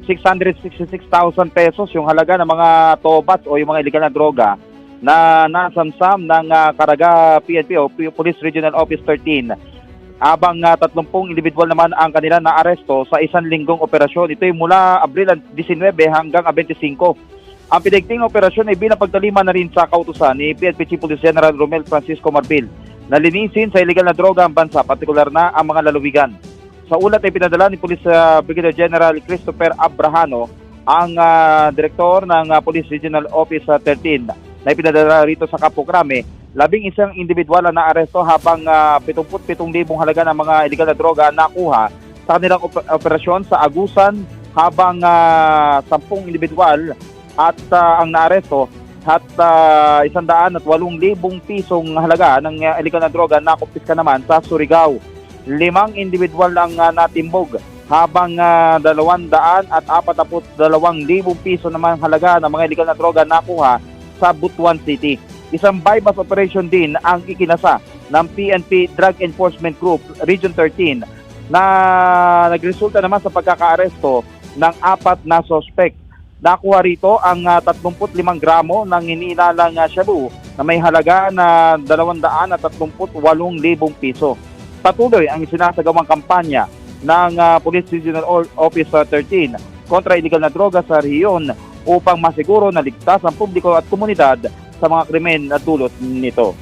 666,000 pesos yung halaga ng mga tobats o yung mga illegal na droga na nasamsam ng Caraga PNP o Police Regional Office 13. Abang 30 individual naman ang kanila na aresto sa isang linggong operasyon. Ito ay mula Abril 19 hanggang 25. Ang pinigting operasyon ay bilang pagtalima na rin sa kautusan ni PNP Chief Police General Romel Francisco Marbil na linisin sa illegal na droga ang bansa, partikular na ang mga lalawigan. Sa ulat ay pinadala ni Police Brigadier General Christopher Abrahano, ang direktor ng Police Regional Office 13, na ipinadala rito sa Campo Crame. 11 individual na naaresto habang 77,000 halaga ng mga illegal na droga nakuha sa kanilang operasyon sa Agusan, habang 10 individual at ang naaresto at 108,000 pisong halaga ng illegal na droga na kumpiska naman sa Surigao. 5 individual ang natimbog habang 242,000 piso naman halaga ng mga illegal na droga nakuha sa Butuan City. Isang bypass operation din ang ikinasa ng PNP Drug Enforcement Group Region 13 na nagresulta naman sa pagkakaaresto ng 4 na suspect. Nakuha rito ang 35 gramo ng inilalang shabu na may halaga na 238,000 piso. Patuloy ang isinasagawang kampanya ng Police Regional Office 13 kontra illegal na droga sa rehiyon upang masiguro na ligtas ang publiko at komunidad sa mga krimen na dulot nito.